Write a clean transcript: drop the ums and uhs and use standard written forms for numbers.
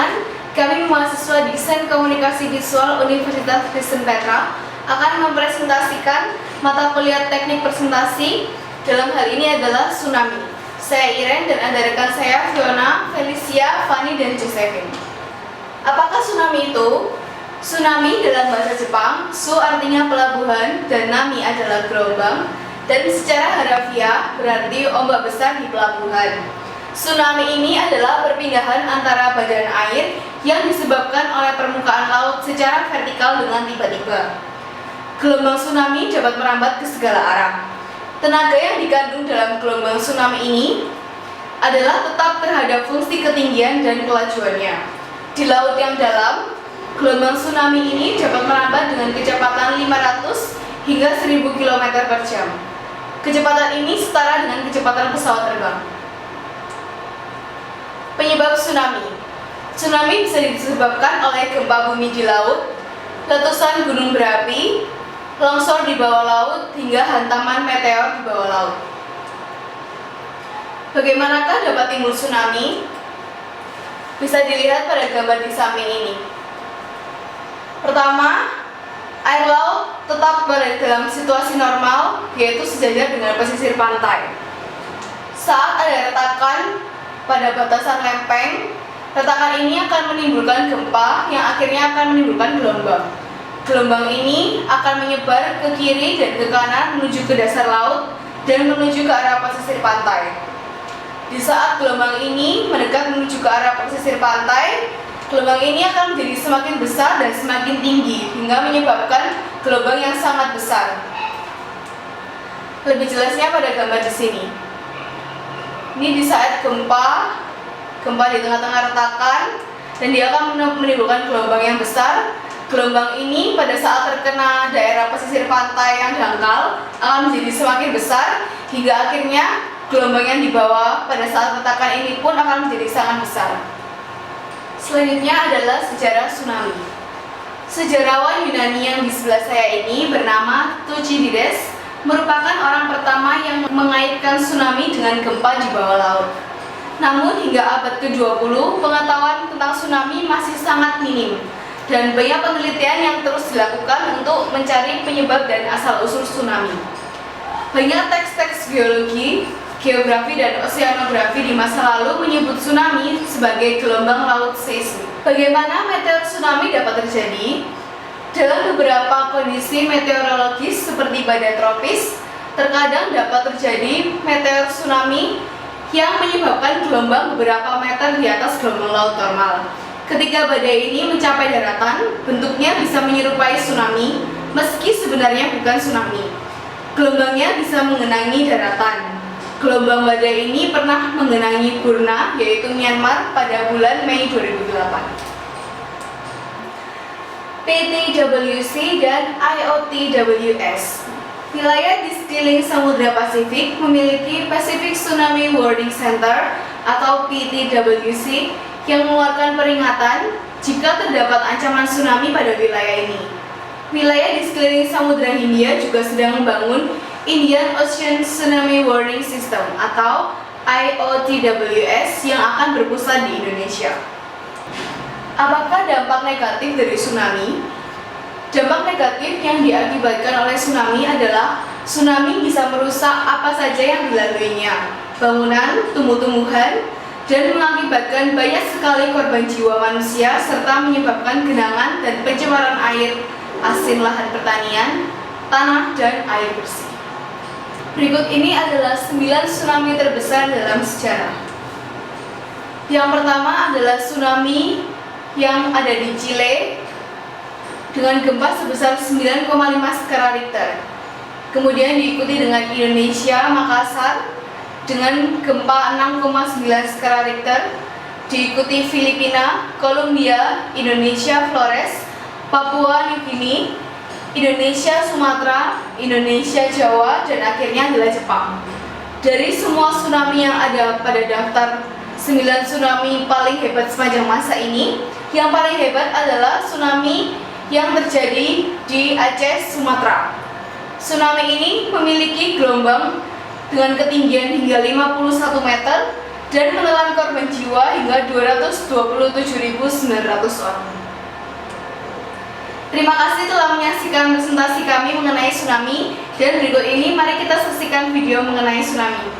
perkenalkan, kami mahasiswa Desain Komunikasi Visual Universitas Kristen Petra akan mempresentasikan mata kuliah teknik presentasi. Dalam hal ini adalah tsunami. Saya Iren dan ada rekan saya Fiona, Felicia, Fanny, dan Josephine. Apakah tsunami itu? Tsunami dalam bahasa Jepang, su artinya pelabuhan dan nami adalah gelombang, dan secara harafiah berarti ombak besar di pelabuhan. Tsunami ini adalah perpindahan antara badan air yang disebabkan oleh permukaan laut secara vertikal dengan tiba-tiba. Gelombang tsunami dapat merambat ke segala arah. Tenaga yang dikandung dalam gelombang tsunami ini adalah tetap terhadap fungsi ketinggian dan kelajuannya. Di laut yang dalam, gelombang tsunami ini dapat merambat dengan kecepatan 500 hingga 1000 km per jam. Kecepatan ini setara dengan kecepatan pesawat terbang. Penyebab tsunami. Tsunami bisa disebabkan oleh gempa bumi di laut, letusan gunung berapi, longsor di bawah laut, hingga hantaman meteor di bawah laut. Bagaimanakah dapat timbul tsunami? Bisa dilihat pada gambar di samping ini. Pertama, air laut tetap berada dalam situasi normal, yaitu sejajar dengan pesisir pantai. Saat ada retakan pada batasan lempeng, retakan ini akan menimbulkan gempa yang akhirnya akan menimbulkan gelombang. Gelombang ini akan menyebar ke kiri dan ke kanan menuju ke dasar laut dan menuju ke arah pesisir pantai. Di saat gelombang ini mendekat menuju ke arah pesisir pantai, gelombang ini akan menjadi semakin besar dan semakin tinggi hingga menyebabkan gelombang yang sangat besar. Lebih jelasnya pada gambar di sini. Ini di saat gempa di tengah-tengah retakan dan dia akan menimbulkan gelombang yang besar. Gelombang ini pada saat terkena daerah pesisir pantai yang dangkal akan menjadi semakin besar hingga akhirnya gelombang yang dibawa pada saat retakan ini pun akan menjadi sangat besar. Selanjutnya adalah sejarah tsunami. Sejarawan Yunani yang di sebelah saya ini bernama Thucydides merupakan orang pertama yang mengaitkan tsunami dengan gempa di bawah laut. Namun hingga abad ke-20, pengetahuan tentang tsunami masih sangat minim dan banyak penelitian yang terus dilakukan untuk mencari penyebab dan asal-usul tsunami. Banyak teks-teks geologi, geografi, dan oseanografi di masa lalu menyebut tsunami sebagai gelombang laut seismik. Bagaimana meteor tsunami dapat terjadi? Dalam beberapa kondisi meteorologis seperti badai tropis, terkadang dapat terjadi meteor tsunami yang menyebabkan gelombang beberapa meter di atas gelombang laut normal. Ketika badai ini mencapai daratan, bentuknya bisa menyerupai tsunami, meski sebenarnya bukan tsunami. Gelombangnya bisa mengenangi daratan. Gelombang badai ini pernah mengenangi Burma, yaitu Myanmar, pada bulan Mei 2008. PTWC dan IOTWS. Wilayah di sekeliling Samudra Pasifik memiliki Pacific Tsunami Warning Center atau PTWC yang mengeluarkan peringatan jika terdapat ancaman tsunami pada wilayah ini. Wilayah di sekeliling Samudra Hindia juga sedang membangun Indian Ocean Tsunami Warning System atau IOTWS yang akan berpusat di Indonesia. Apakah dampak negatif dari tsunami? Dampak negatif yang diakibatkan oleh tsunami adalah tsunami bisa merusak apa saja yang dilaluinya, bangunan, tumbuh-tumbuhan, dan mengakibatkan banyak sekali korban jiwa manusia serta menyebabkan genangan dan pencemaran air, asin lahan pertanian, tanah, dan air bersih. Berikut ini adalah 9 tsunami terbesar dalam sejarah. Yang pertama adalah tsunami yang ada di Chile dengan gempa sebesar 9,5 skala Richter. Kemudian diikuti dengan Indonesia, Makassar dengan gempa 6,9 skala Richter. Diikuti Filipina, Kolombia, Indonesia, Flores, Papua New Guinea, Indonesia, Sumatera, Indonesia, Jawa, dan akhirnya adalah Jepang. Dari semua tsunami yang ada pada daftar 9 tsunami paling hebat sepanjang masa ini, yang paling hebat adalah tsunami yang terjadi di Aceh, Sumatera. Tsunami ini memiliki gelombang dengan ketinggian hingga 51 meter dan menelan korban jiwa hingga 227.900 orang. Terima kasih telah menyaksikan presentasi kami mengenai tsunami, dan berikut ini mari kita saksikan video mengenai tsunami.